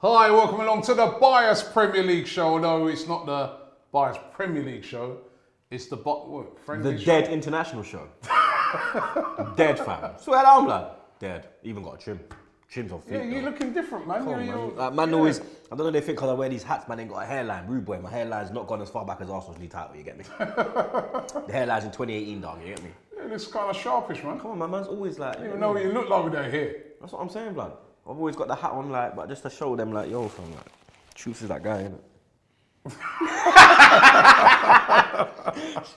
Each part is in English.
Hi, welcome along to the Bias Premier League show. No, it's not the Bias Premier League show. It's the the Dead International show. Dead fam. Swear down, blood. Dead. Even got a trim. Trim's on feet. Yeah, you're looking different, man. Man always, I don't know, they think because I wear these hats, man, ain't got a hairline. Rude boy, my hairline's not gone as far back as Arsenal's league title, you get me? The hairline's in 2018, dog, you get me? Yeah, it's kind of sharpish, man. Come on, man, man's always like... You don't know what you look like with that hair. That's what I'm saying, blood. I've always got the hat on, like, but just to show them, like, yo, fam, like, truth is that guy, innit?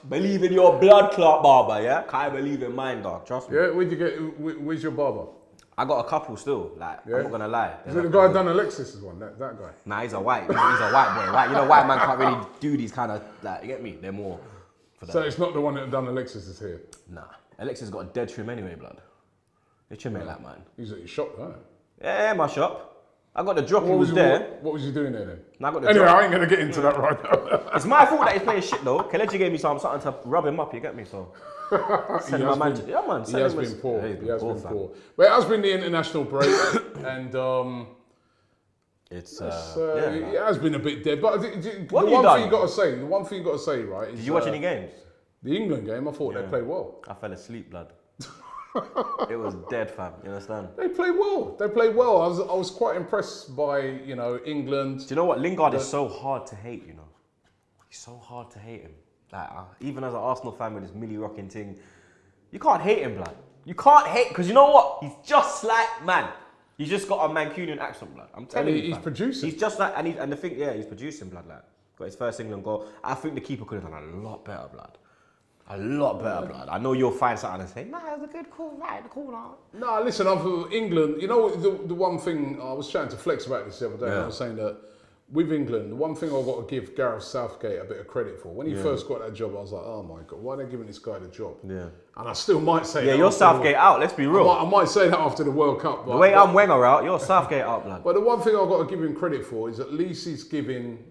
Believe in your blood clot barber, yeah? Can't believe in mine, dog. Trust me. Yeah, where's your barber? I got a couple still. Like, yeah. I'm not gonna lie. Is it the guy done Alexis's one? That guy? Nah, he's a white boy, right? You know, white man can't really do these kind of, like, you get me? They're more for that. So it's not the one that done Alexis's hair? Nah, Alexis got a dead trim anyway, blood. His trim ain't like mine. He's at your shop, right? Yeah, my shop. I got the drop. He was there. What was you doing there then? I got the anyway, drop. I ain't gonna get into that right now. It's my fault that he's playing shit though. Kelechi gave me something to rub him up. You get me? So. He has been poor. He has been poor. But it has been the international break, and it has been a bit dead. But the one thing you got to say, right? Is, did you watch any games? The England game, I thought they played well. I fell asleep, blood. It was dead, fam. You understand? They played well. I was quite impressed by, you know, England. Do you know what? Lingard is so hard to hate, you know. He's so hard to hate him. Like, even as an Arsenal fan with this Millie rocking thing, you can't hate him, blood. You can't hate, because you know what? He's just like, man. He's just got a Mancunian accent, blood. I'm telling you, he's producing. He's just like, and the thing, he's producing, blood. Like, got his first England goal. I think the keeper could have done a lot better, blood. A lot better, blood. I know you'll find something and say, nah, it was a good call, right? The call now. No, listen, England, you know, the one thing, I was trying to flex about this the other day, and I was saying that with England, the one thing I've got to give Gareth Southgate a bit of credit for, when he first got that job, I was like, oh my God, why are they giving this guy the job? Yeah. And I still might say that. Yeah, you're Southgate out, let's be real. I might say that after the World Cup. The way I'm Wenger out, you're Southgate out, blood. But the one thing I've got to give him credit for is at least he's giving,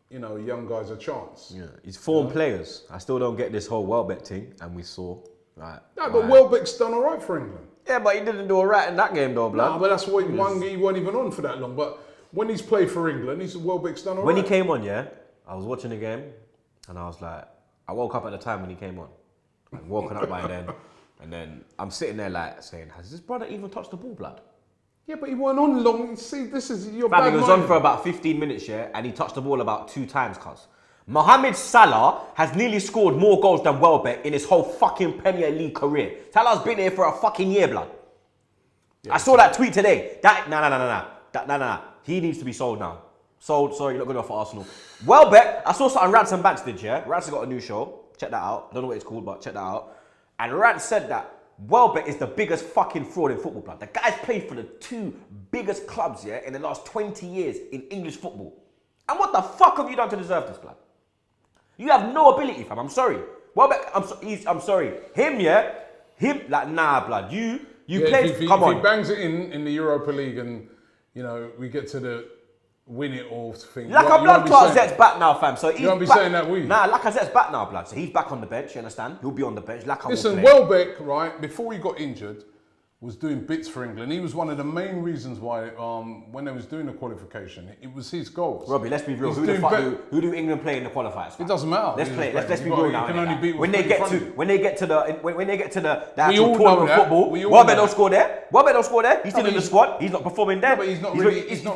you know, young guys a chance. Yeah, he's formed players. I still don't get this whole Welbeck thing, and we saw. Right, no, but Welbeck's done all right for England. Yeah, but he didn't do all right in that game, though, blood. No, but that's why he wasn't even on for that long. But when he's played for England, Welbeck's done all right. When he came on, I was watching the game, and I was like, I woke up at the time when he came on. Like, woken up by then, and then I'm sitting there like saying, has this brother even touched the ball, blood? Yeah, but he went on long. See, this is your bad. He was on for about 15 minutes, and he touched the ball about 2 times, cuz. Mohamed Salah has nearly scored more goals than Welbeck in his whole fucking Premier League career. Salah's been here for a fucking year, blood. Yeah, I saw that tweet today. Nah. He needs to be sold now. Sold, sorry, you're not good enough for Arsenal. Welbeck, I saw something Ransom Banks did, Ransom got a new show. Check that out. I don't know what it's called, but check that out. And Rance said that Welbeck is the biggest fucking fraud in football, blood. The guy's played for the 2 biggest clubs, in the last 20 years in English football. And what the fuck have you done to deserve this, blood? You have no ability, fam. I'm sorry. Welbeck, I'm sorry. Him, like, nah, blood. You played, come on. If he bangs it in the Europa League and, you know, we get to the win it all thing. Like a blood Lacazette's back now, fam. So you won't be saying that, will you? Nah, Lacazette's back now, blood. So he's back on the bench, you understand? He'll be on the bench. Listen, Welbeck, right, before he got injured, was doing bits for England. He was one of the main reasons why, when they was doing the qualification, it was his goals. Robbie, let's be real. Who do England play in the qualifiers? Fam? It doesn't matter. Let's be real now. When they get to the actual tournament of football, Welbeck don't score there. He's still in the squad. He's not performing there. But he's not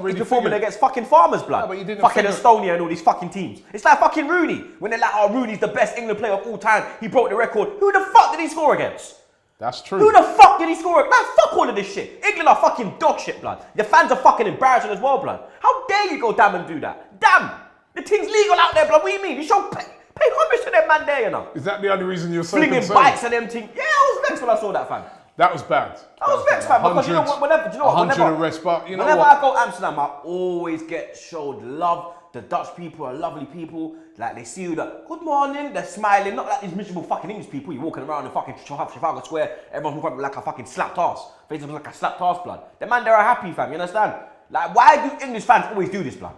really performing against fucking Farmers, blood. Fucking Estonia and all these fucking teams. It's like fucking Rooney. When they're like, oh, Rooney's the best England player of all time. He broke the record. Who the fuck did he score against? That's true. Who the fuck did he score? Man, fuck all of this shit. England are fucking dog shit, blood. Your fans are fucking embarrassing as well, blood. How dare you go damn and do that? Damn! The thing's legal out there, blood. What do you mean? You should pay homage to them man there, you know. Is that the only reason you're so flinging concerned? Bikes and them things. Yeah, I was vexed when I saw that, fam. That was bad. I was vexed, fam, because you know what, whenever arrests, but you know whenever what? I go to Amsterdam, I always get showed love. The Dutch people are lovely people. Like, they see you, like, good morning, they're smiling. Not like these miserable fucking English people. You're walking around in fucking Trafalgar Square. Everyone's walking like a fucking slapped ass. Faces like a slapped ass, blood. The man, they're happy, fam, you understand? Like, why do English fans always do this, blood?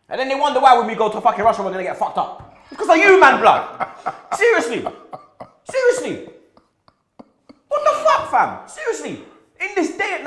And then they wonder why when we go to fucking Russia, we're gonna get fucked up. It's because of you, man, blood. Seriously. What the fuck, fam? Seriously. In this day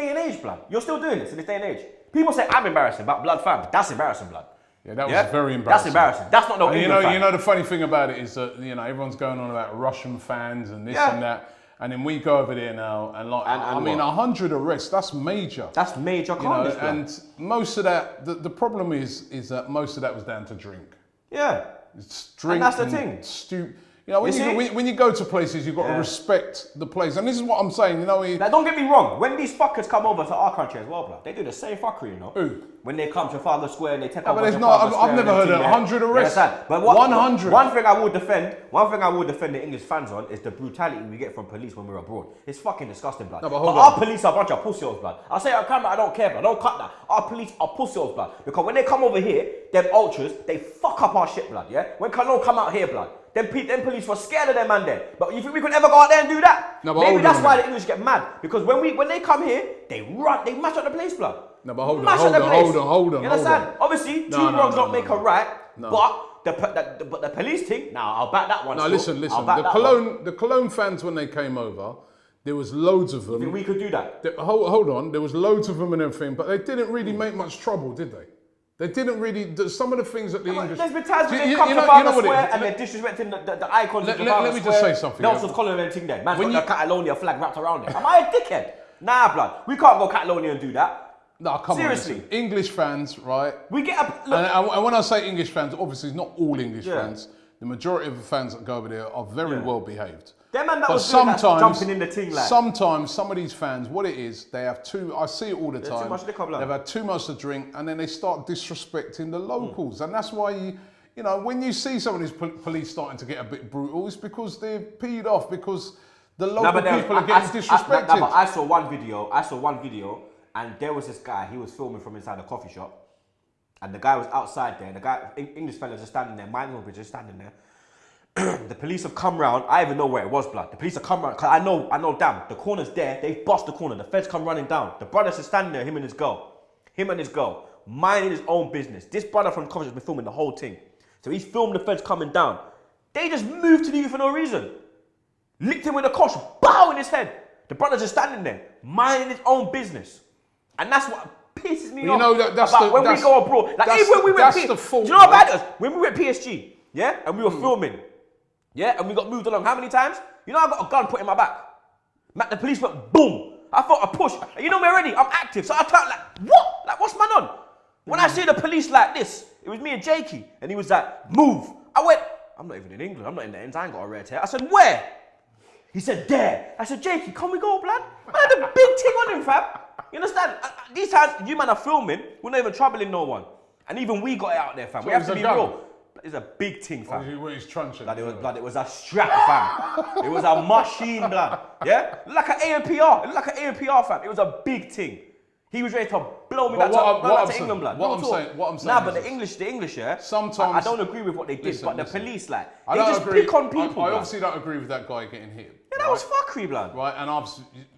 and age, blood. You're still doing this in this day and age. People say I'm embarrassing, but blood fam, that's embarrassing, blood. Yeah, that was very embarrassing. That's embarrassing. That's not no England fan. You know the funny thing about it is that everyone's going on about Russian fans and this and that, and then we go over there now and like I mean 100 arrests. That's major. That's major carnage. And most of that, the problem is that most of that was down to drink. Yeah, it's drink. And that's the thing. When you go to places, you've got to respect the place. And this is what I'm saying, Now, don't get me wrong. When these fuckers come over to our country as well, bro, they do the same fuckery, Who? When they come to Trafalgar Square and they take over. But I've never heard of 100 arrests. But 100. One thing I will defend the English fans on is the brutality we get from police when we're abroad. It's fucking disgusting, blood. But our police are a bunch of pussy-holes, blood. I'll say it on camera, I don't care, blood. Don't cut that. Our police are pussy-holes, blood. Because when they come over here, them ultras, they fuck up our shit, blood, yeah? When Cologne come out here, blood, them police were scared of them man there. But you think we could ever go out there and do that? Maybe that's why the English get mad. Because when they come here, they run, they mash up the place, blood. No, but hold on. You understand? Obviously, two wrongs don't make a right. But the police thing, I'll back that one. No, listen. The Cologne fans, when they came over, there was loads of them. You think we could do that? Hold on, there was loads of them and everything, but they didn't really make much trouble, did they? They didn't really. Some of the things that the English. There's been times when they come to Trafalgar Square and they're disrespecting the icons of Trafalgar Square. Let me just say something. Nelson's calling anything there. Man's got the Catalonia flag wrapped around it. Am I a dickhead? Nah, blood. We can't go Catalonia and do that. No, come Seriously. on. Seriously. English fans, right? We get up. And when I say English fans, obviously it's not all English fans. The majority of the fans that go over there are very well behaved. Them man that was jumping in the ting like. Sometimes some of these fans, what it is, they have I see it all the time. Too much liquor, blood. They've had too much to drink and then they start disrespecting the locals. And that's why when you see some of these police starting to get a bit brutal, it's because they're peed off because the local people are getting disrespected. But I saw one video and there was this guy, he was filming from inside a coffee shop. And the guy was outside there. The English fellas are standing there, minding just standing there. The police have come round. I even know where it was, blood. The police have come round because I know. Damn, the corner's there. They've bust the corner. The feds come running down. The brother's just standing there. Him and his girl, minding his own business. This brother from the coffee has been filming the whole thing. So he's filmed the feds coming down. They just moved to the youth for no reason. Licked him with a kosh, bow in his head. The brother's just standing there, minding his own business, and that's what pisses me off. When we go abroad, like even when we went PSG, do you know about us? When we went PSG, yeah, and we were filming. Yeah, and we got moved along how many times? I got a gun put in my back. The police went boom. I felt a push. And me already, I'm active. So I turned like, what? Like, what's man on? When I see the police like this, it was me and Jakey. And he was like, move. I went, I'm not even in England. I'm not in the ends. I ain't got a red hair. I said, where? He said, there. I said, Jakey, can we go, blood? Man, I had a big thing on him, fam. You understand? These times, you man are filming. We're not even troubling no one. And even we got it out there, fam. So we have to be real. It's a big thing, fam. It was a strap, fam. It was a machine, blood. Yeah? Like an ANPR. It looked like an ANPR, fam. It was a big thing. He was ready to blow me back to England, blood. What I'm saying. Nah, but the English, yeah. Sometimes I don't agree with what they did, but the police, like, they just pick on people. I obviously don't agree with that guy getting hit. Yeah, that was fuckery, blood. Right, and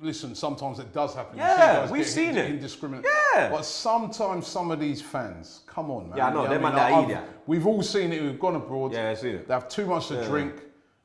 listen, sometimes it does happen. Yeah, we've seen it. Indiscriminate. Yeah. But sometimes some of these fans, come on, man. Yeah, I know, them man are idiot. We've all seen it, we've gone abroad. Yeah, I see it. They have too much to drink.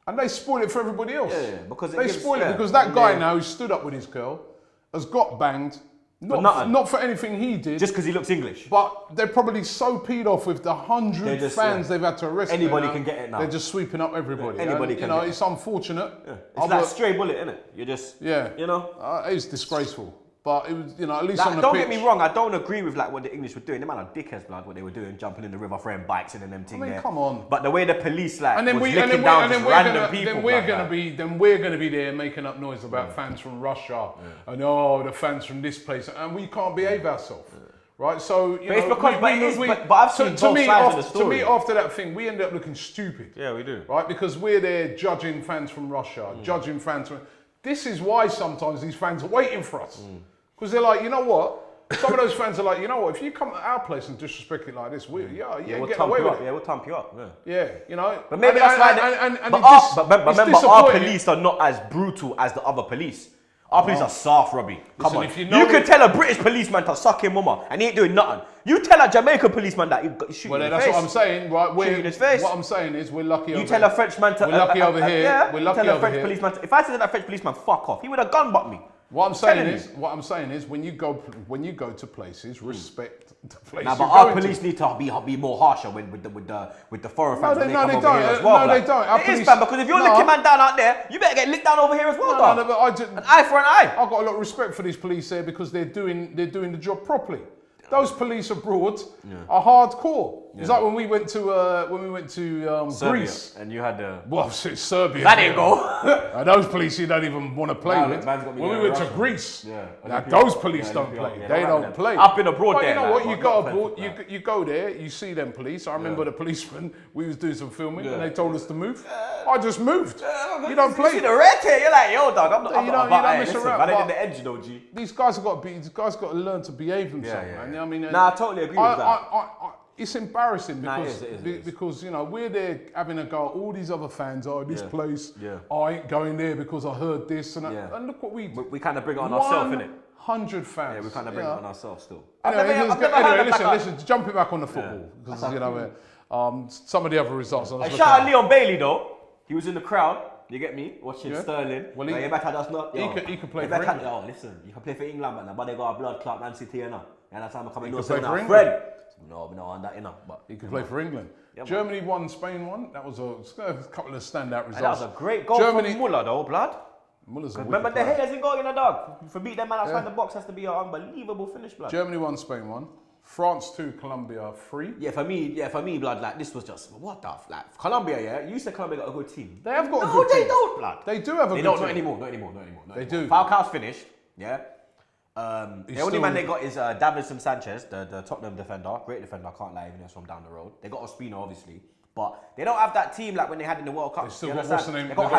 And they spoil it for everybody else. Yeah, because they spoil it because that guy now who stood up with his girl has got banged. Not for anything he did. Just because he looks English. But they're probably so peed off with the 100 fans they've had to arrest. Anybody can get it now. They're just sweeping up everybody. Anybody can get it. It's unfortunate. Yeah. It's like a stray bullet, isn't it? You're just, it's disgraceful. But it was, at least on the don't pitch. Get me wrong, I don't agree with like what the English were doing. The man are dickheads, blood, what they were doing, jumping in the river, throwing bikes in and them thing there. Come on. But the way the police and then we're gonna be there making up noise about fans from Russia and the fans from this place, and we can't behave ourselves. Right, so but I've seen both sides of the story. To me, after that thing, we end up looking stupid. Yeah, we do. Right, because we're there judging fans from Russia, judging fans from. This is why sometimes these fans are waiting for us, because they're like, you know what? Some of those fans are like, you know what? If you come to our place and disrespect it like this, we'll get away with it. Yeah, we'll thump you up. Yeah, But maybe that's why. But remember, our police are not as brutal as the other police. Our police are soft, Robbie. Come on. You can tell a British policeman to suck him mama and he ain't doing nothing. You tell a Jamaican policeman that he's shooting in his face. That's what I'm saying, right? Shooting in his face. What I'm saying is we're lucky over here. You tell a Frenchman to... We're lucky over here. Yeah, we're lucky tell a over French here. policeman... If I said to that French policeman, fuck off, he would have gun butt me. What I'm saying is, when you go to places, respect the place. Now, but our police need to be more harsher with the foreign fans. No, they don't. They don't. It is, fam, because if you're licking man down out there, you better get licked down over here as well, dog. No, but an eye for an eye. I've got a lot of respect for these police there because they're doing the job properly. Those police abroad are hardcore. Yeah. It's like when we went to Greece, and you had it's Serbia. That didn't go. And those police you don't even want to play with. When we went to Greece, those police don't play. They don't play. I've been abroad but there. You know what? You go abroad. You go there. You see them police. I remember the policemen. We was doing some filming and they told us to move. I just moved. You don't play. You see the red here. You're like, yo, dog. You don't mess around. I didn't the edge, though, G. These guys have got to learn to behave themselves, man. I mean, I totally agree with that. It's embarrassing because you know we're there having a go at all these other fans. Oh, this place, I ain't going there because I heard this and look what we do. We kind of bring it on ourselves, innit? 100 fans. Yeah, we kind of bring it on ourselves still. Anyway, listen. Jumping back on the football because you know some of the other results. Shout out Leon Bailey though. He was in the crowd. You get me? Watching Sterling. Well, he could play for England. Oh, listen, you can play for England, but they got a blood clot Man City, you know. And that's time I come in. He could play for England. No, on that, you know. But he could play for England. Yeah, Germany won, Spain won. That was a couple of standout results. And that was a great goal from Muller, though, blood. Remember the haters in goal, you know, dog. For beat them man outside the box has to be an unbelievable finish, blood. Germany won, Spain won. France 2, Colombia 3. Yeah, for me, blood, like, this was just, what the f, like, Colombia, you said Colombia got a good team. They have got a good team. No, they don't, blood. They do have a good team. Not anymore. They do. Falcao's finished, yeah. The only man they got is Davinson Sanchez, the Tottenham defender, great defender, I can't lie, even though it's from down the road. They got Ospina, obviously, but they don't have that team like when they had in the World Cup. They still got, what's the name? They got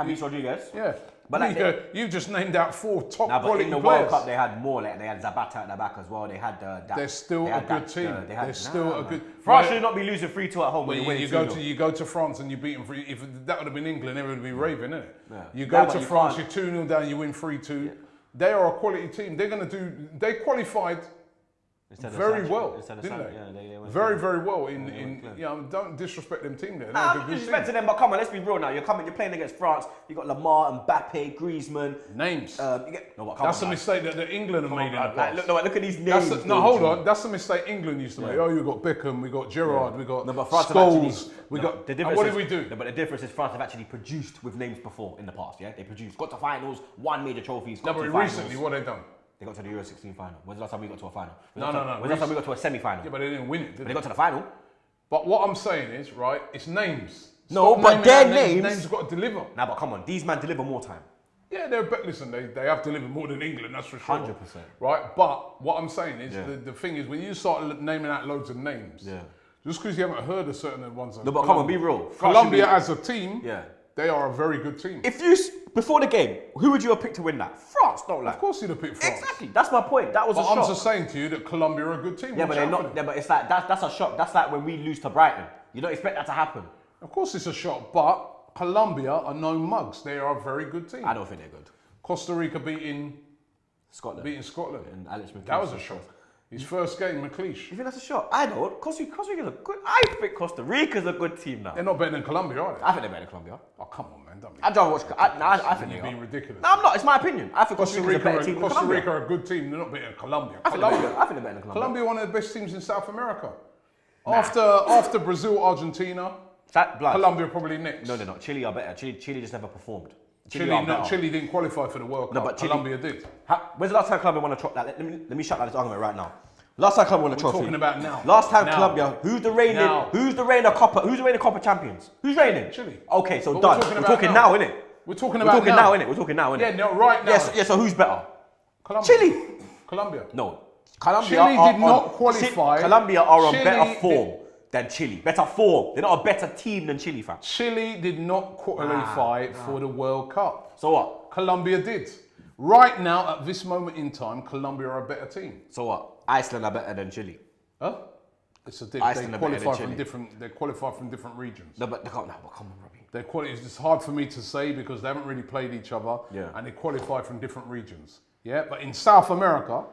James Rodriguez. Yeah. But like you just named out 4 top quality players. In the players. World Cup, they had more. Like they had Zapata at the back as well. They had they're still a good team. They're still a good. France should not be losing 3-2 at home. When you go to France and you beat them 3. If that would have been England, everyone would be raving, isn't it? Yeah. You go to France, you're 2-0 down, you win 3-2. Yeah. They are a quality team. They're going to do. They qualified very well, didn't they? Yeah, they very well. Don't disrespect them team there. I'm disrespecting them, but come on, let's be real now. You're playing against France. You got Lamar, Mbappe, Griezmann. Names. That's a mistake that England have made in the past. Look at these names. Hold on. That's a mistake England used to make. Oh, you got Beckham, we got Gerrard, we got Scholes, we got. What did we do? But the difference is France have actually produced with names before in the past. Yeah, they produced, got to finals, won major trophies. No, but recently, what have they done? They got to the Euro 16 final. When's the last time we got to a final? No. When's the last time we got to a semi-final? Yeah, but they didn't win it, but they got to the final. But what I'm saying is, right, it's names. No, but their names have got to deliver. Nah, but come on, these men deliver more time. Yeah, listen, they have delivered more than England, that's for sure. 100%. Right, but what I'm saying is, the thing is, when you start naming out loads of names, just because you haven't heard of certain ones. No, but come on, be real. Colombia as a team, they are a very good team. Before the game, who would you have picked to win that? France, don't lie. Of course you'd have picked France. Exactly, that's my point. That was a shock. I'm just saying to you that Colombia are a good team. Yeah, but they're not. Yeah, but it's like that's a shock. That's like when we lose to Brighton. You don't expect that to happen. Of course it's a shock, but Colombia are no mugs. They are a very good team. I don't think they're good. Costa Rica beating Scotland. And Alex McLeish. That was a shock. His first game, McLeish. You think that's a shot? I don't. Costa Rica's a good. I think Costa Rica's a good team now. They're not better than Colombia, are they? I think they're better than Colombia. Oh, come on, man. Don't be. I don't watch. I think you're being ridiculous. No, I'm not. It's my opinion. I think Costa Rica's a better team than Costa Colombia. Rica are a good team. They're not better than Colombia. I think they're better than Colombia. Colombia are one of the best teams in South America. After Brazil, Argentina, Colombia are probably next. No, they're not. Chile are better. Chile just never performed. Chile didn't qualify for the World Cup. No, but Colombia did. When's the last time Colombia won a trophy? Let me shut down this argument right now. Last time Colombia won a trophy. We're talking about now. Last time Colombia, who's the reigning Copa champions? Who's reigning? Chile. Okay, so done. We're talking now, innit? We're talking now, innit? Yeah, no, right now. Yes, so who's better? Colombia. Chile. Colombia. No. Chile did not qualify. Colombia are on better form than Chile. Better form. They're not a better team than Chile, fam. Chile did not qualify for the World Cup. So what? Colombia did. Right now, at this moment in time, Colombia are a better team. So what? Iceland are better than Chile. Huh? They qualify from different regions. No, but come on, Robbie. It's hard for me to say because they haven't really played each other, and they qualify from different regions. Yeah, but in South America,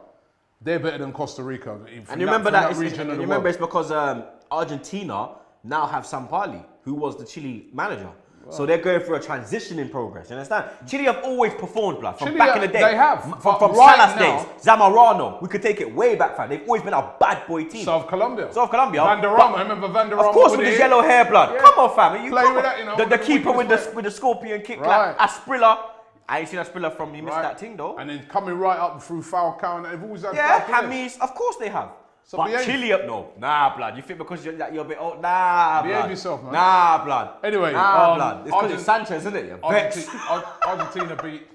they're better than Costa Rica. And you remember that? You remember it's because Argentina now have Sampaoli, who was the Chile manager. So they're going through a transition in progress. You understand? Chile have always performed, blood. From Chile, back in the day. they have. From Right Salah's now- days. Zamorano. We could take it way back, fam. They've always been a bad boy team. South Colombia. Vanderama. Remember Vanderama? Of course, with his yellow hair, blood. Yeah. Come on, fam. You Play come with on. that, you know, The with the keeper with weakest the scorpion kick, Right. like Asprilla. I ain't seen Asprilla from you. Missed Right. that thing though. And then coming right up through Falcao, and they've always had Yeah, bad players. Hamis. Of course they have. So but behave. Chile up, no. Nah, blood. You think because you're a bit old? Nah, Behave blood. yourself, man. Nah, blood. Anyway, nah, blood. It's because it's Sanchez, isn't it? You're vexed. Argentina beat.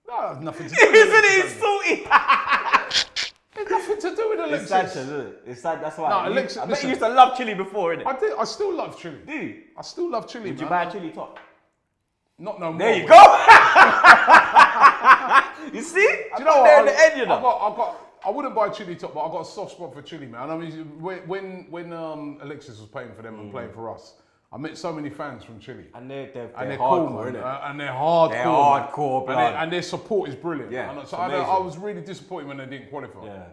No, nothing to do with Isn't it? It's salty. There's nothing to do with Alexis. It's Sanchez, isn't it? It's Sanchez. That's why. No, Alexis, I bet listen. you used to love Chile before, innit? I did. I still love Chile. Do you? I still love Chile, Would man. you buy a Chile top? Not no more. There you but- go. You see? Do you know what? There in the end, you know. I wouldn't buy Chile top, but I got a soft spot for Chile, man. I mean, when Alexis was playing for them and playing for us, I met so many fans from Chile. And they're Cool, hardcore, man. innit? And they're hardcore. They're hardcore, blood. And their support is brilliant. Yeah, And it's so amazing. I was really disappointed when they didn't qualify. Yeah.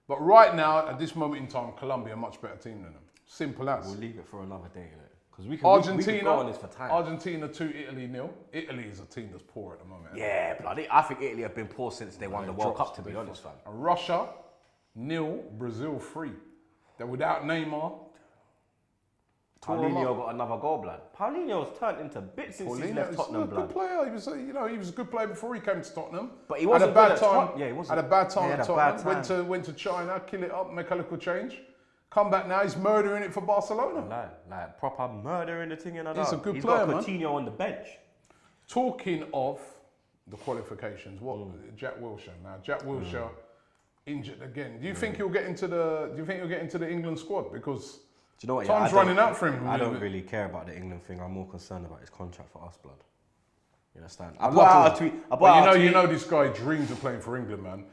But right now, at this moment in time, Colombia are a much better team than them. Simple as. We'll leave it for another day, innit? Because we can go on this for time. Argentina 2, Italy 0. Italy is a team that's poor at the moment. Yeah, bloody. I think Italy have been poor since they won the World Cup, to be honest, fam. And Russia 0, Brazil 3. They're without Neymar. Paulinho got another goal, blood. Paulinho's turned into bits since he's left Tottenham, a good blood. player. He was, he was a good player before he came to Tottenham. But he wasn't had a bad good at time. Tot- yeah, he wasn't. Had a bad time Yeah, at had a bad Tottenham. time. Went to China, kill it up, make a little change. Come back now, he's murdering it for Barcelona. Like proper murder in the thing, and He's a good He's player, got man. Coutinho on the bench. Talking of the qualifications, Jack Wilshere now? Jack Wilshere injured again. Do you think he'll get into the England squad? Because Do you know what? time's running out for him. I don't really care about the England thing. I'm more concerned about his contract for us, blood. You understand? I But put out a tweet. you know this guy dreams of playing for England, man.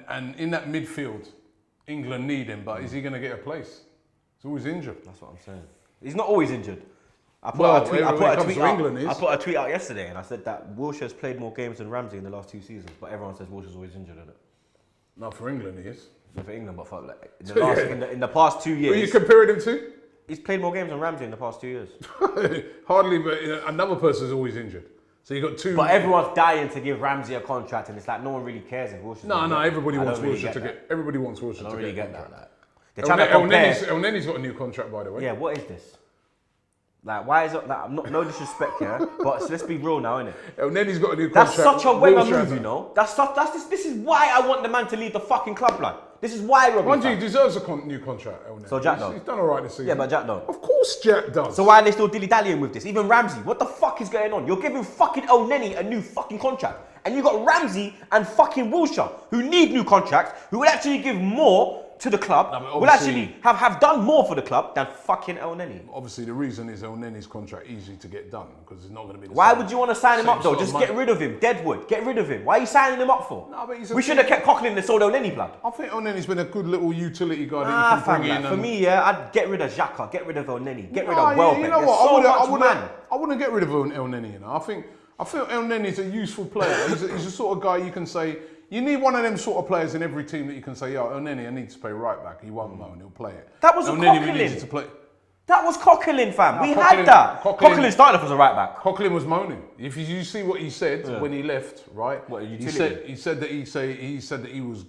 And in that midfield, England need him, but is he going to get a place? He's always injured. That's what I'm saying. He's not always injured. I put Well, a tweet when it comes to out. England, he is. I put a tweet out yesterday, and I said that Wilshere's played more games than Ramsey in the last 2 seasons, but everyone says Wilshere's always injured, isn't it? No, for England he is. Not for England, but for like in the past 2 years. Who are you comparing him to? He's played more games than Ramsey in the past 2 years. Hardly, but another person's always injured. So you got two. But everyone's dying to give Ramsey a contract, and it's like no one really cares if Wilshere's. No, everybody I wants don't really Wilshere to get. Everybody wants Wilshere to get. I don't really a get contract. that. Like. They're trying to compare. El Nenny's got a new contract, by the way. Yeah, what is this? Like, why is it? Like, no disrespect here, but let's be real now, innit? El Nenny's got a new That's contract. such a Wenger Wilshere move, hasn't. you know. This is why I want the man to leave the fucking club, like. This is why Robbie. Mind you, he deserves a new contract, El Nenny. So Jack don't. He's done all right this season. Yeah, but Jack don't. Of course Jack does. So why are they still dilly-dallying with this? Even Ramsey, what the fuck is going on? You're giving fucking El Nenny a new fucking contract. And you got Ramsey and fucking Wilshere, who need new contracts, who will actually give more to the club, but will actually have done more for the club than fucking El Nenny. Obviously, the reason is El Nenny's contract easy to get done because it's not going to be the Why same. would you want to sign him Same up though? sort of Just money. get rid of him. Deadwood, get rid of him. Why are you signing him up for? No, but he's We should have kept Coughlin and sold El Nenny, blood. I think El Nenny's been a good little utility guy that Ah, you can bring in. for me, yeah, I'd get rid of Xhaka, get rid of El Nenny, get rid Nah, of Welbeck. You know There's what? so I wouldn't get rid of El Nenny. You know, I feel El Nenny's a useful player. He's the sort of guy you can say. You need one of them sort of players in every team that you can say, "Yo, El Nenny, I need to play right back. He won't know and he'll play it." That was El a Nenny, we Coughlin. needed to play. That was Coughlin, fam. We Coughlin- had that. Coughlin- Coughlin started off as a right back. Coughlin was moaning. If you see what he said when he left, right? What, a he utility? said that he was,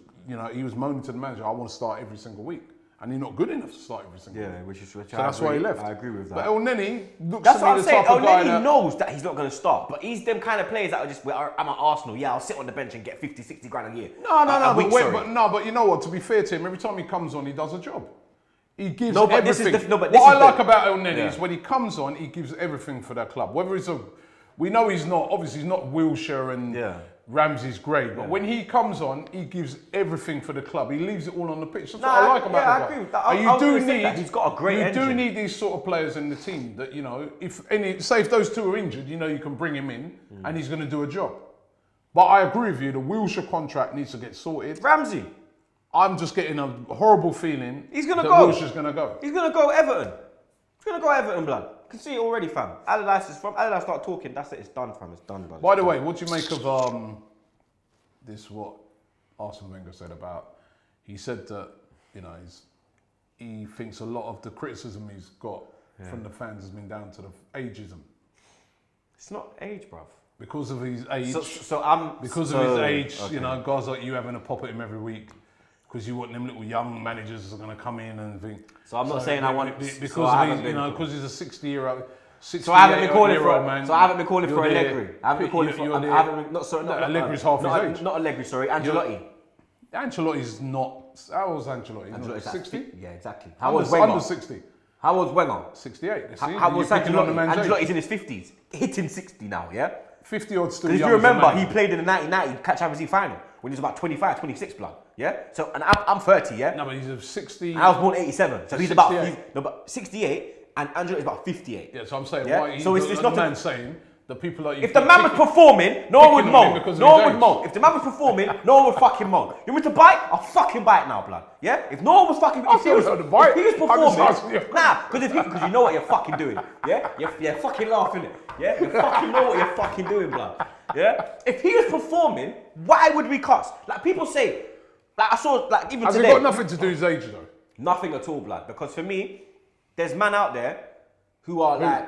he was moaning to the manager, "I want to start every single week," and he's not good enough to start every single week. which So that's why he left. I agree with that. But El Nenny looks That's to what me I'm the saying. type El of guy Nenny that knows that he's not going to start, but he's them kind of players that are just, I'm at Arsenal, yeah, I'll sit on the bench and get 50, 60 grand a year. But you know what? To be fair to him, every time he comes on, he does a job. He gives No, but this is everything. but this What is I like about El Nenny Yeah. is when he comes on, he gives everything for that club. Whether it's we know he's not. Obviously, he's not Wilshere and Ramsey's great, but when he comes on, he gives everything for the club. He leaves it all on the pitch. That's what I like about the guy. I agree with that. And I was gonna say that. He's got a great You do engine. need these sort of players in the team that if those two are injured, you can bring him in and he's going to do a job. But I agree with you. The Wilshere contract needs to get sorted. Ramsey, I'm just getting a horrible feeling. He's gonna that go. Wilshere's going to go. he's going to go Everton. He's going to go Everton, blood. You can see it already, fam. Allardyce start talking, that's it, it's done, fam. It's done, blood. By the way, what do you make of what Arsene Wenger said about? He said that he thinks a lot of the criticism he's got from the fans has been down to the ageism. It's not age, bruv. Because of his age. Because of his age, okay. you know, guys like you having a pop at him every week. Because you want them little young managers that are going to come in and think. So I'm not saying I want. Because he's a 60-year-old. So I haven't been calling for. Man, so I haven't been calling for Allegri. I haven't been calling for. Allegri's half his age. Not Allegri, sorry. Ancelotti. Ancelotti's not. How old's Ancelotti? Ancelotti's 60? Yeah, exactly. How old's Wenger? Under 60. How old's Wenger? 68. How old's Ancelotti? Ancelotti's in his 50s. Hitting 60 now, yeah? 50 odd still. Because if you remember, he played in the 1990 Champions League final when he was about 25, 26 blood. Yeah? So, and I'm 30, yeah? No, but he's a 60. I was born 87. So he's 68. about 68 and Ancelotti is about 58. Yeah, so I'm saying, yeah? why So it's not a man saying the people like you. If the man was performing, no one would moan. No one would moan. If the man was performing, no one would fucking moan. You want me to bite? I'll fucking bite now, blood. Yeah? If no one was fucking, if he was performing, because you know what you're fucking doing. Yeah? You're fucking laughing it. Yeah? You fucking know what you're fucking doing, blood. Yeah? If he was performing, why would we cuss? Like people say, like I saw, like even Has today. Has it got nothing to do with his age though? Nothing at all, blood. Because for me, there's men out there who are like.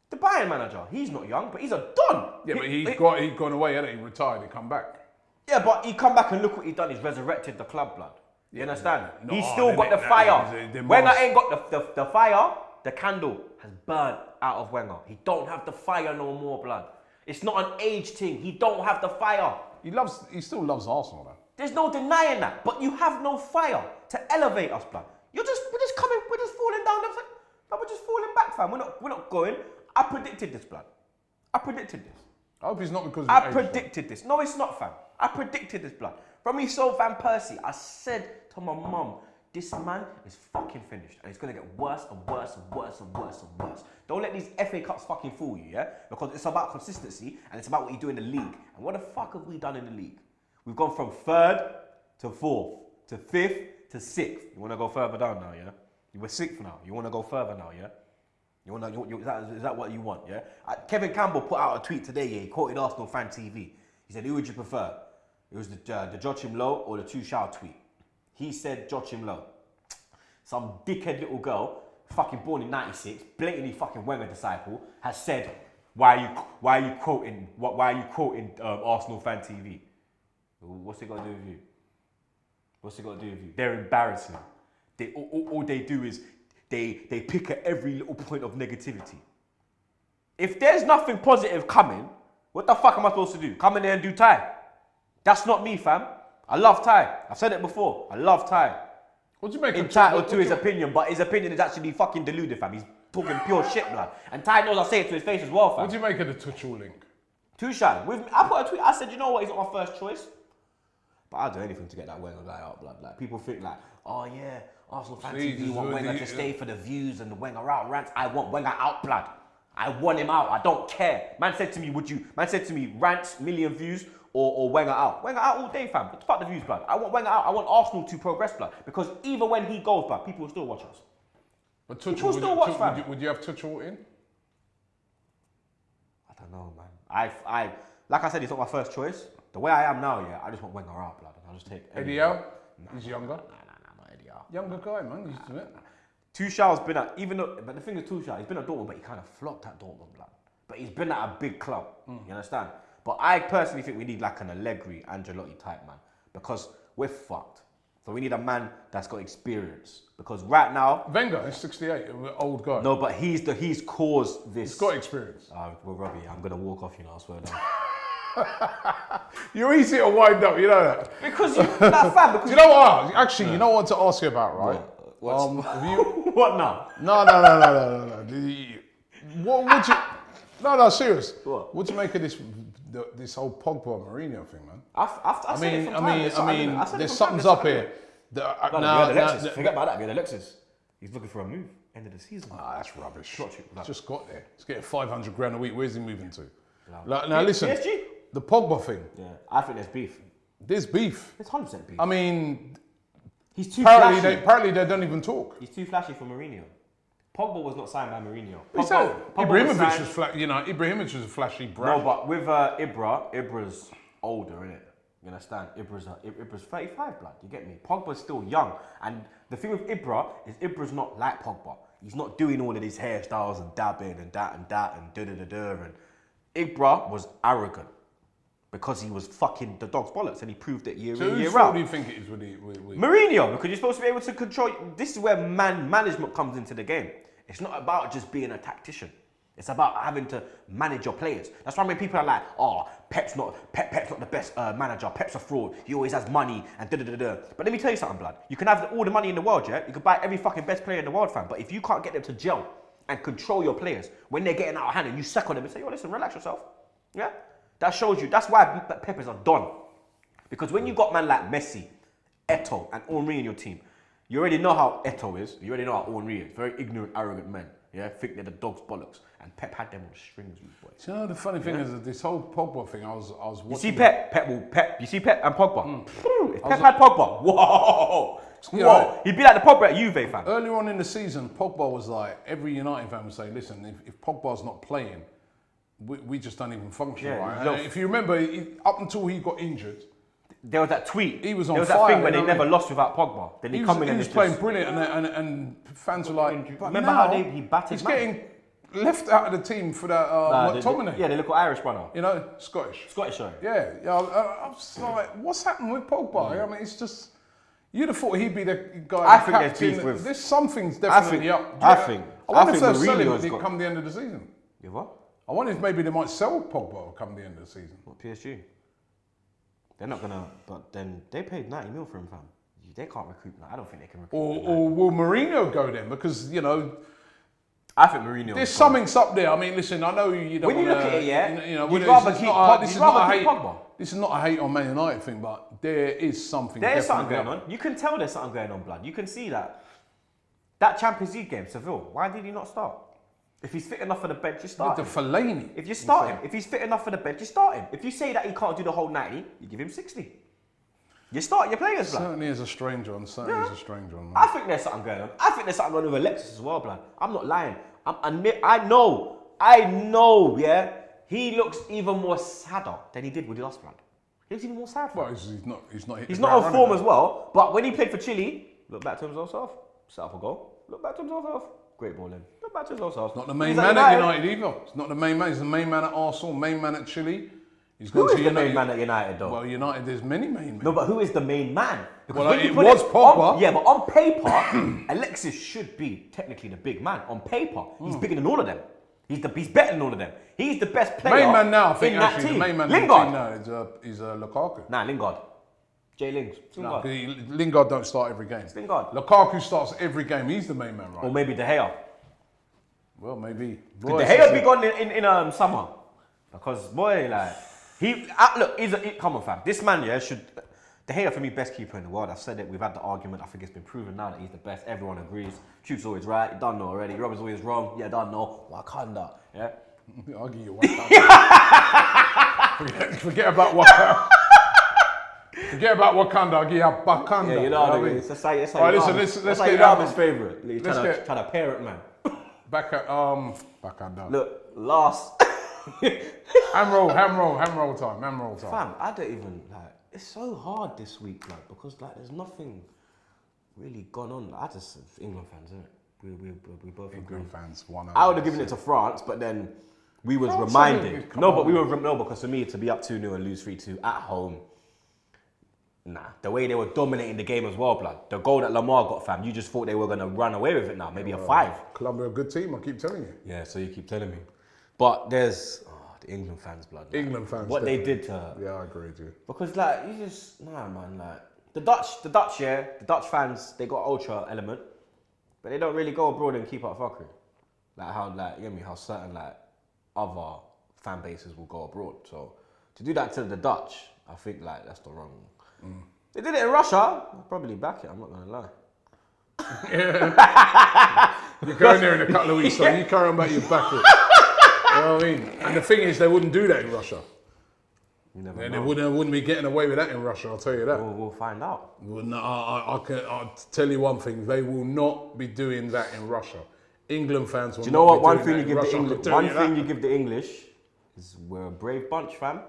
The Bayern manager, he's not young, but he's a don. Yeah, but he's gone away, hasn't he? Retired, he come back. Yeah, but he come back and look what he's done. He's resurrected the club, blood. You understand? No, he's still got the fire. Wenger ain't got the fire. The candle has burnt out of Wenger. He don't have the fire no more, blood. It's not an age thing. He don't have the fire. He still loves Arsenal, though. There's no denying that. But you have no fire to elevate us, blood. We're just falling down. We're just falling back, fam. We're not going. I predicted this, blood. I predicted this. I hope it's not because of I predicted this. No, it's not, fam. I predicted this, blood. From me sold Van Persie, I said to my mum, this man is fucking finished. And it's going to get worse and worse and worse and worse and worse. Don't let these FA Cups fucking fool you, yeah? Because it's about consistency and it's about what you do in the league. And what the fuck have we done in the league? We've gone from 3rd to 4th to 5th to 6th. You want to go further down now, yeah? We're 6th now. You want to go further now, yeah? Is that what you want, yeah? Kevin Campbell put out a tweet today, yeah, he quoted ArsenalFanTV. He said, who would you prefer? It was the Joachim Low or the Tuchel tweet. He said Joachim Low. Some dickhead little girl, fucking born in 96, blatantly fucking Wenger disciple, has said, why are you quoting ArsenalFanTV? What's it got to do with you? What's it got to do with you? They're embarrassing. All they do is they pick at every little point of negativity. If there's nothing positive coming, what the fuck am I supposed to do? Come in there and do Thai? That's not me, fam. I love Thai. I've said it before. I love Thai. What do you make entitled to his opinion, but his opinion is actually fucking deluded, fam. He's talking pure shit, blood. And Thai knows I say it to his face as well, fam. What do you make of the Tuchel link? Tuchel. I put a tweet. I said, you know what? He's not my first choice. But I'll do anything to get that Wenger guy out, blood. Like people think like, oh yeah, ArsenalFanTV want Wenger to stay for the views and the Wenger out rants. I want Wenger out, blood. I want him out. I don't care. Man said to me, rants, million views, or Wenger out. Wenger out all day, fam. Fuck the views, blood. I want Wenger out. I want Arsenal to progress, blood. Because even when he goes, blood, people will still watch us. But Tuchel, would you have Tuchel in? I don't know, man. I like I said, he's not my first choice. The way I am now, yeah, I just want Wenger out, blood. I'll just take Eddie Howe. He's younger. Nah, not Eddie Howe. Younger guy, man. He's doing it. Tuchel's been at, but the thing is Tuchel, he's been at Dortmund, but he kind of flopped at Dortmund, blood. But he's been at a big club, you understand? But I personally think we need like an Allegri, Ancelotti type man, because we're fucked. So we need a man that's got experience. Because right now... Wenger is 68, an old guy. No, but he's caused this. He's got experience. Well, Robbie, I'm going to walk off, you know, I swear down. You're easy to wind up, you know that. Because you're that fan. Because you know what? Actually, you know what to ask you about, right? What now? No. What would you? No, serious. What? What do you make of this whole Pogba Mourinho thing, man? I mean, there's something's up here. Forget about that. Alexis, he's looking for a move. End of the season. That's rubbish. Just got there. He's getting 500 grand a week. Where's he moving to? Now listen, PSG? The Pogba thing. Yeah, I think there's beef. There's beef. There's 100% beef. I mean, he's too flashy. Apparently they don't even talk. He's too flashy for Mourinho. Pogba was not signed by Mourinho. Ibrahimovic was flashy. You know, Ibrahimovic was a flashy brand. No, but with Ibra's older, innit? You understand? Ibra's 35, blood. You get me? Pogba's still young, and the thing with Ibra is Ibra's not like Pogba. He's not doing all of these hairstyles and dabbing and that and da da da da and Ibra was arrogant because he was fucking the dog's bollocks, and he proved it year in, whose year fault out. do you think it is with Mourinho, because you're supposed to be able to control. This is where management comes into the game. It's not about just being a tactician. It's about having to manage your players. That's why when people are like, "Oh, Pep's not the best manager. Pep's a fraud. He always has money and da da da da." But let me tell you something, blood. You can have all the money in the world, yeah. You can buy every fucking best player in the world, fam. But if you can't get them to gel and control your players when they're getting out of hand, and you sack on them and say, "Yo, listen, relax yourself," yeah, that shows you. That's why Pep is a don. Because when you got man like Messi, Eto'o, and Henry in your team, you already know how Eto'o is. You already know how Henry is. Very ignorant, arrogant men. Yeah, think they're the dog's bollocks. And Pep had them on strings, boy. You know, the funny thing is that this whole Pogba thing, I was watching. You see Pep. You see Pep and Pogba. If Pep had Pogba, whoa. He'd be like the Pogba at Juve, fam. Earlier on in the season, Pogba was like, every United fan would say, listen, if Pogba's not playing, we just don't even function, right? And if you remember, up until he got injured, there was that tweet. He was on there was fire. that thing where they never lost without Pogba. Then he was playing brilliant, and fans were like, but remember now, how he batted? He's getting left out of the team for that McTominay. Yeah, the little Irish brother. You know, Scottish. Sorry. Yeah. I was like, what's happened with Pogba? I mean, it's just. You'd have thought he'd be the guy. I think there's beef with. There's something's definitely up. I wonder if they'll Mourinho's sell him come the end of the season. You what? I wonder if maybe they might sell Pogba come the end of the season. What, PSG? They're not gonna. But then they paid 90 mil for him, fam. They can't recruit. I don't think they can recruit. Or will Mourinho go then? Because I think Mourinho. There's something's up there. I mean, listen, I know you don't. When you look at it, yeah, you'd rather keep Pogba. This is not a hate on Man United thing, but there is something. There's something going on. You can tell there's something going on, blood. You can see that Champions League game, Seville. Why did he not start? If he's fit enough for the bench, you start him. Fellaini. If you start him, if he's fit enough for the bench, you start him. If you say that he can't do the whole 90, you give him 60. You start your players, blood. Certainly is a strange one. Man. I think there's something going on. I think there's something going on with Alexis as well, blood. I'm not lying. I know, yeah. He looks even more sadder than he did with us, blood. He looks even more sad. Well, he's not. He's not on form as well. But when he played for Chile, look back to himself, set up a goal. Look back to himself, great ball in. Look back to himself. Not the main man at United either. It's not the main man. He's the main man at Arsenal, main man at Chile. Who is the main man at United, though? Well, United, there's many main men. No, but who is the main man? Because it was Pogba. Yeah, but on paper, Alexis should be technically the big man. On paper, he's bigger than all of them. He's better than all of them. He's the best player. Main man now, I think, in actually, that team. the main man Lingard. now is Lukaku. Nah, Lingard. Jay Lings. Lingard don't start every game. It's Lingard. Lukaku starts every game. He's the main man, right? Or maybe De Gea. Well, maybe. Could De Gea be gone in summer? Because, boy, like... come on, fam. This man, yeah, should... De Gea, for me, best keeper in the world. I've said it. We've had the argument. I think it's been proven now that he's the best. Everyone agrees. Truth's always right. You don't know already. Rob is always wrong. Yeah, don't know. Wakanda. Yeah? I'll give you Wakanda. Forget about Wakanda. Forget about Wakanda. I'll give you Bakanda. Yeah, you know what I mean? That's how let's get Rama's favourite. Trying to parent, man. Bakanda. Look, last... Ham roll time. Fam, I don't even it's so hard this week, like, because there's nothing really gone on. I just England fans, isn't it? We both England fans. I would have given it to France, but then we was reminded. Because for me to be up 2-0 and lose 3-2 at home, nah. The way they were dominating the game as well, blood. The goal that Lamar got, fam, you just thought they were gonna run away with it now, maybe a 5. Colombia a good team, I keep telling you. Yeah, so you keep telling me. But there's the England fans, blood. Like, England fans. What they did to her. Yeah, I agree with you. Because you just man, the Dutch fans, they got ultra element, but they don't really go abroad and keep up fuckery. How certain other fan bases will go abroad. So to do that to the Dutch, I think that's the wrong. They did it in Russia. I'll probably back it. I'm not gonna lie. Yeah. You're going there in a couple of weeks, so you carry on about your back it. You know what I mean? And the thing is, they wouldn't do that in Russia. You never know. They wouldn't be getting away with that in Russia, I'll tell you that. We'll find out. Well, no, I'll tell you one thing, they will not be doing that in Russia. England fans will not be doing that in Russia. Do you know what? One thing you give the English is we're a brave bunch, fam.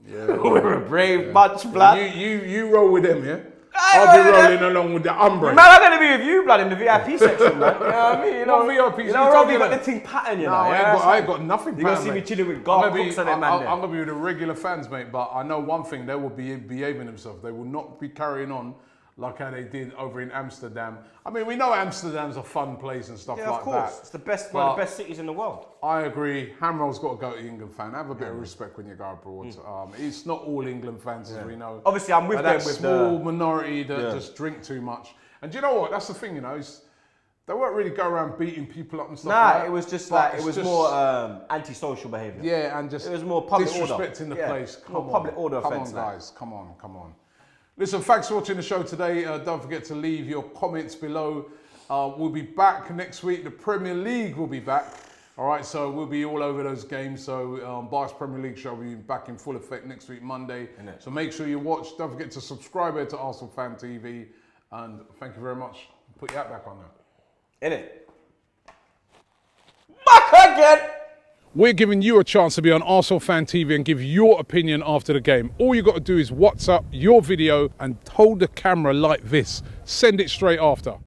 Yeah. We're a brave bunch, blood. You roll with them, yeah? I'll be rolling along with the umbrella. Man, I'm gonna be with you, blood, in the VIP section, man. You know what I mean? You know, VIP. You know, Rob, you got the thing pattern, you know. I ain't got nothing pattern. You're gonna see me chilling with Garth Brooks and them, man. I'm gonna be with the regular fans, mate. But I know one thing: they will be behaving themselves. They will not be carrying on like how they did over in Amsterdam. I mean, we know Amsterdam's a fun place and stuff like that. Yeah, of course. It's the best, one of the best cities in the world. I agree. Hamroll's got to go to England fan. Have a bit of respect when you go abroad. It's not all England fans, as we know. Obviously, I'm with them with small minority that just drink too much. And do you know what? That's the thing, you know. They weren't really go around beating people up and stuff like that. It was just like, it was more antisocial behaviour. Yeah, and just it was more public order. Disrespecting the place. Come on, public order offence. Come on, guys. Come on. Listen, thanks for watching the show today. Don't forget to leave your comments below. We'll be back next week. The Premier League will be back. All right, so we'll be all over those games. So Bar's Premier League show will be back in full effect next week, Monday. So make sure you watch. Don't forget to subscribe here to ArsenalFanTV. And thank you very much. Put your hat back on now. Innit? Back again! We're giving you a chance to be on ArsenalFanTV and give your opinion after the game. All you got to do is WhatsApp your video and hold the camera like this. Send it straight after.